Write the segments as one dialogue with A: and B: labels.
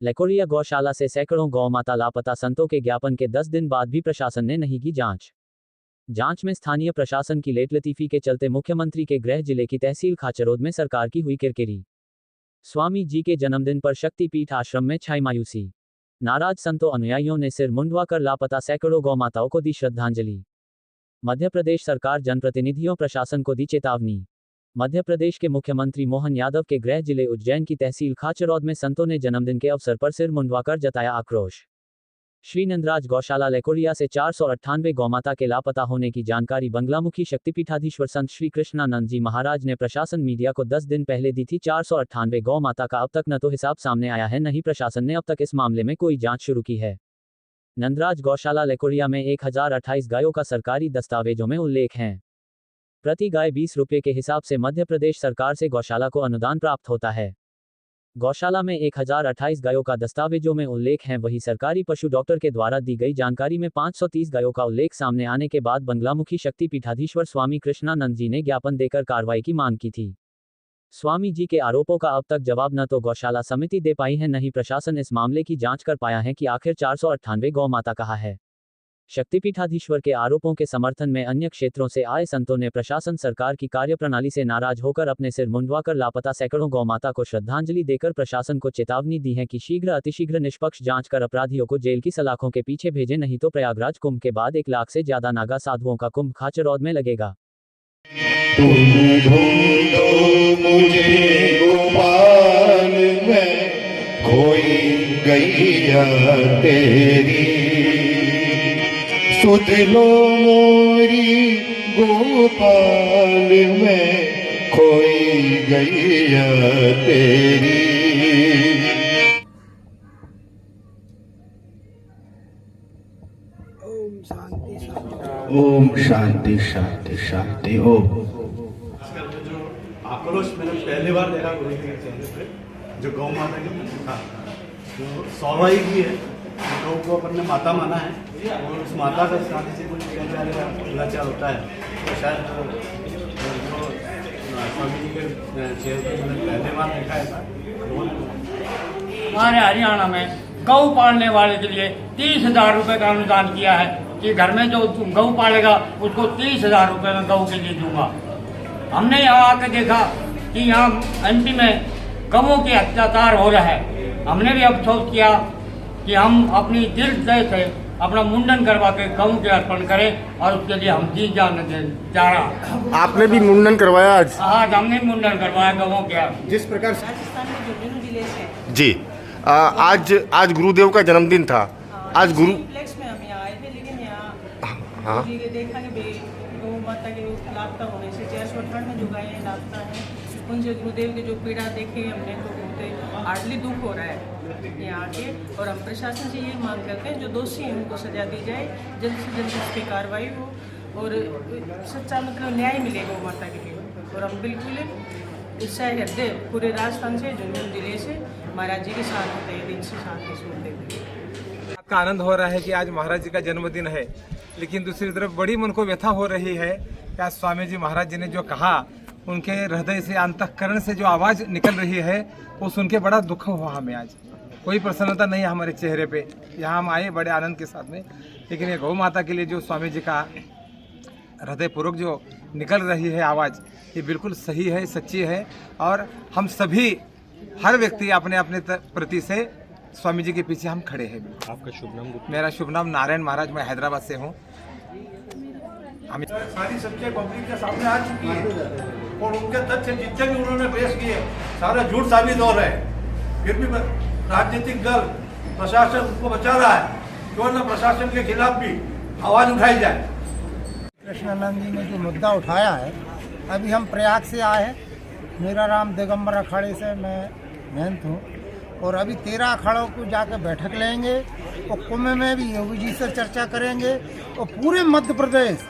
A: Leucorrhoea गौशाला से सैकड़ों गौमाता लापता, संतों के ज्ञापन के 10 दिन बाद भी प्रशासन ने नहीं की जांच। जांच में स्थानीय प्रशासन की लेटलतीफी के चलते मुख्यमंत्री के गृह जिले की तहसील खाचरोद में सरकार की हुई किरकिरी। स्वामी जी के जन्मदिन पर शक्तिपीठ आश्रम में छाई मायूसी। नाराज संतों अनुयायियों ने सिर मुंडवाकर लापता सैकड़ों गौमाताओं को दी श्रद्धांजलि। मध्य प्रदेश सरकार जनप्रतिनिधियों प्रशासन को दी चेतावनी। मध्य प्रदेश के मुख्यमंत्री मोहन यादव के गृह जिले उज्जैन की तहसील खाचरौद में संतों ने जन्मदिन के अवसर पर सिर मुंडवाकर जताया आक्रोश। श्री नंदराज गौशाला लेकोरिया से 498 गौमाता के लापता होने की जानकारी बंगलामुखी शक्तिपीठाधीश्वर संत श्री कृष्णानंद जी महाराज ने प्रशासन मीडिया को 10 दिन पहले दी थी। 498 गौमाता का अब तक न तो हिसाब सामने आया है, न ही प्रशासन ने अब तक इस मामले में कोई जांच शुरू की है। नंदराज गौशाला लेकोरिया में 1028 गायों का सरकारी दस्तावेजों में उल्लेख है। प्रति गाय 20 रुपये के हिसाब से मध्य प्रदेश सरकार से गौशाला को अनुदान प्राप्त होता है। गौशाला में 1028 गायों का दस्तावेजों में उल्लेख है। वही सरकारी पशु डॉक्टर के द्वारा दी गई जानकारी में 530 गायों का उल्लेख सामने आने के बाद बंगलामुखी शक्तिपीठाधीश्वर स्वामी कृष्णानंद जी ने ज्ञापन देकर कार्रवाई की मांग की थी। स्वामी जी के आरोपों का अब तक जवाब न तो गौशाला समिति दे पाई है, न ही प्रशासन इस मामले की जांच कर पाया है कि आखिर 498 गौमाता कहाँ है। शक्तिपीठाधीश्वर के आरोपों के समर्थन में अन्य क्षेत्रों से आए संतों ने प्रशासन सरकार की कार्यप्रणाली से नाराज होकर अपने सिर मुंडवाकर लापता सैकड़ों गौमाता को श्रद्धांजलि देकर प्रशासन को चेतावनी दी है कि शीघ्र अतिशीघ्र निष्पक्ष जांच कर अपराधियों को जेल की सलाखों के पीछे भेजे, नहीं तो प्रयागराज कुंभ के बाद 1 लाख से ज्यादा नागा साधुओं का कुंभ खाचरौद में लगेगा।
B: सुध लो मोरी गोपाल में खोई गैया तेरी। ओम शांति शांति शांति। ओम
C: आक्रोश मैंने पहली बार देखा गुरु के चेहरे पे, जो गौ माता की था, जो स्वाभाविक भी है, गौ को अपन ने माता माना है और उस माता का शादी से कुछ लाचार होता है। तो शायद जो स्वामी जी के चेहरे पे मैंने पहली बार देखा है।
D: हमारे हरियाणा में गौ पालने वाले के लिए 30,000 रुपये का अनुदान किया है कि घर में जो गौ पालेगा उसको 30,000 रुपये में गौ के लिए दूंगा। हमने यहाँ आकर देखा कि यहाँ एमपी में गौओं के अत्याचार हो रहा है। हमने भी अफसोस किया कि हम अपनी दिल से अपना मुंडन करवा के गौ के अर्पण करें और उसके लिए हम जी जान जा रहा।
E: आपने भी मुंडन करवाया आज?
D: आज हमने मुंडन करवाया गौों के।
E: जिस प्रकार
F: राजस्थान में जो जिले से
E: जी आज गुरुदेव का जन्मदिन था। आज गुरु
F: फ्लेक्स में हम यहाँ आए थे, लेकिन यहाँ देखा कि गौ माता के लापता होने से 498 में जो गायें लापता है उनसे गुरुदेव की जो पीड़ा देखी हमने तो बहुत हार्डली दुख हो रहा है यहाँ आके। और हम प्रशासन से ये मांग करते हैं जो दोषी हैं उनको सजा दी जाए, जल्द से जल्द इस पर कार्रवाई हो और सच्चा मतलब न्याय मिले गौ माता के लिए। और हम बिल्कुल इससे हृदय पूरे राजस्थान से झुंझुनू जिले से महाराज जी के साथ होते हैं, दिन से साथ में सुनते हैं।
G: आपका आनंद हो रहा है कि आज महाराज जी का जन्मदिन है, लेकिन दूसरी तरफ बड़ी मन को व्यथा हो रही है कि आज स्वामी जी महाराज जी ने जो कहा, उनके हृदय से अंतःकरण से जो आवाज़ निकल रही है वो सुन के बड़ा दुख हुआ हमें। आज कोई प्रसन्नता नहीं है हमारे चेहरे पे। यहाँ हम आए बड़े आनंद के साथ में, लेकिन ये गौ माता के लिए जो स्वामी जी का हृदयपूर्वक जो निकल रही है आवाज़, ये बिल्कुल सही है, सच्ची है। और हम सभी हर व्यक्ति अपने अपने प्रति से स्वामी जी के पीछे हम खड़े हैं।
E: आपका शुभ नाम?
G: मेरा शुभ नाम नारायण महाराज, मैं हैदराबाद से हूँ।
C: सारी सच्चाई पब्लिक के सामने आ चुकी है और उनके तथ्य जितने भी उन्होंने पेश किए सारा झूठ साबित हो रहा है। फिर भी राजनीतिक दल प्रशासन उनको बचा रहा है, क्यों ना प्रशासन के खिलाफ भी आवाज उठाई जाए।
H: कृष्णानंद जी ने जो मुद्दा उठाया है, अभी हम प्रयाग से आए हैं। मेरा नाम दिगंबर अखाड़े से मैं महंत हूँ और अभी 13 अखाड़ों को जाकर बैठक लेंगे और कुंभ में भी योगी जी से चर्चा करेंगे। और पूरे मध्य प्रदेश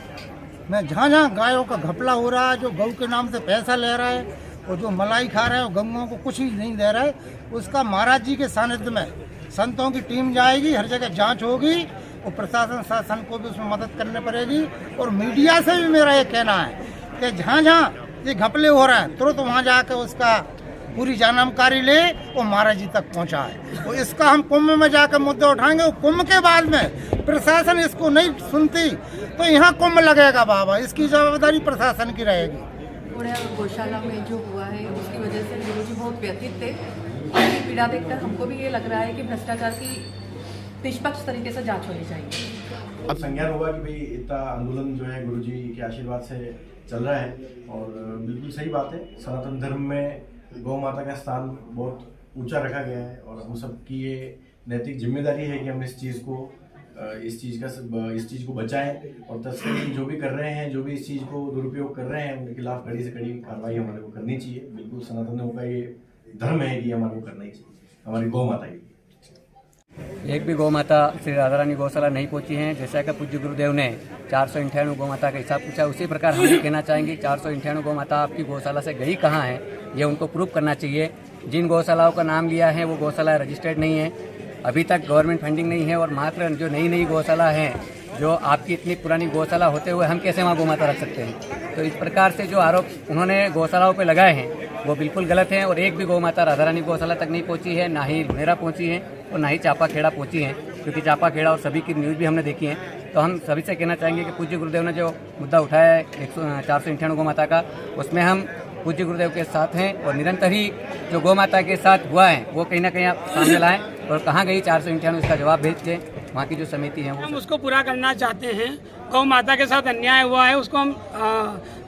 H: में जहाँ जहाँ गायों का घपला हो रहा है, जो गौ के नाम से पैसा ले रहा है और जो मलाई खा रहा है और गौओं को कुछ भी नहीं दे रहा है, उसका महाराज जी के सानिध्य में संतों की टीम जाएगी, हर जगह जांच होगी और प्रशासन शासन को भी उसमें मदद करनी पड़ेगी। और मीडिया से भी मेरा ये कहना है कि जहाँ जहाँ ये घपले हो रहे हैं तुरंत वहाँ जाकर उसका पूरी जानकारी ले और महाराज जी तक पहुंचाए। और इसका हम कुंभ में जाकर मुद्दा उठाएंगे। कुंभ के बाद में प्रशासन इसको नहीं सुनती तो यहाँ कुंभ लगेगा बाबा, इसकी जवाबदारी प्रशासन की रहेगी।
I: पुणे गौशाला में जो हुआ है उसकी वजह से गुरुजी बहुत व्यथित थे। उनकी पीड़ा देखकर हमको भी ये लग रहा है कि भ्रष्टाचार की निष्पक्ष तरीके से जांच होनी चाहिए।
C: अब संज्ञान होगा कि भाई इतना आंदोलन जो है गुरुजी के आशीर्वाद से चल रहा है और बिल्कुल सही बात है। सनातन धर्म में गौ माता का स्थान बहुत ऊंचा रखा गया है और हम सब की ये नैतिक जिम्मेदारी है कि हम इस चीज़ को बचाएं और तस्करी जो भी कर रहे हैं, जो भी इस चीज़ को दुरुपयोग कर रहे हैं, उनके खिलाफ कड़ी से कड़ी कार्रवाई हमारे को करनी चाहिए। बिल्कुल सनातनों का ये धर्म है कि हमारे को करना ही चाहिए, हमारी गौ माता की।
J: एक भी गौ माता श्री राधा रानी गौशाला नहीं पहुंची हैं। जैसा कि पूज्य गुरुदेव ने 498 गौ माता का हिसाब पूछा, उसी प्रकार हम भी कहना चाहेंगे 498 गौ माता आपकी गौशाला से गई कहाँ है, ये उनको प्रूव करना चाहिए। जिन गौशालाओं का नाम लिया है वो गौशाला रजिस्टर्ड नहीं है, अभी तक गवर्नमेंट फंडिंग नहीं है। और मात्र जो नई गौशाला हैं, जो आपकी इतनी पुरानी गौशाला होते हुए हम कैसे वहाँ गौ माता रख सकते हैं। तो इस प्रकार से जो आरोप उन्होंने गौशालाओं पर लगाए हैं वो बिल्कुल गलत है। और एक भी गौ माता राधा रानी गौशाला तक नहीं पहुंची है, ना ही लुनेरा पहुंची है और ना ही चापा खेड़ा पहुंची है, क्योंकि चापा खेड़ा और सभी की न्यूज़ भी हमने देखी है। तो हम सभी से कहना चाहेंगे कि पूज्य गुरुदेव ने जो मुद्दा उठाया है 498 गौ माता का, उसमें हम पूज्य गुरुदेव के साथ हैं और निरंतर ही जो गौ माता के साथ हुआ है वो कहीं ना कहीं आप सामने लाएं और कहाँ गई 498 उसका जवाब भेज के वहाँ की जो समिति है
K: हम उसको पूरा करना चाहते हैं। गौ माता के साथ अन्याय हुआ है, उसको हम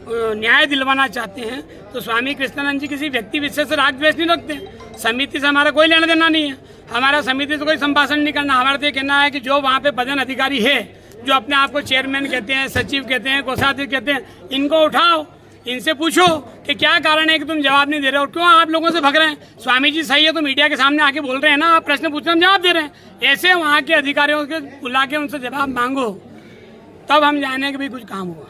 K: न्याय दिलवाना चाहते हैं। तो स्वामी कृष्णानंद जी किसी व्यक्ति विशेष से राग द्वेष नहीं रखते। समिति से हमारा कोई लेना देना नहीं है, हमारा समिति से कोई संभाषण नहीं करना। हमारा तो ये कहना है कि जो वहाँ पे पदन अधिकारी है, जो अपने आप को चेयरमैन कहते हैं, सचिव कहते हैं, कोषाध्यक्ष कहते हैं, इनको उठाओ, इनसे पूछो कि क्या कारण है कि तुम जवाब नहीं दे रहे हो और क्यों आप लोगों से भग रहे हैं। स्वामी जी सही है तो मीडिया के सामने आके बोल रहे हैं ना, आप प्रश्न पूछ रहे हैं, हम जवाब दे रहे हैं। ऐसे वहाँ के अधिकारियों के बुला के उनसे जवाब मांगो, तब हम जाने कि भाई कुछ काम हुआ।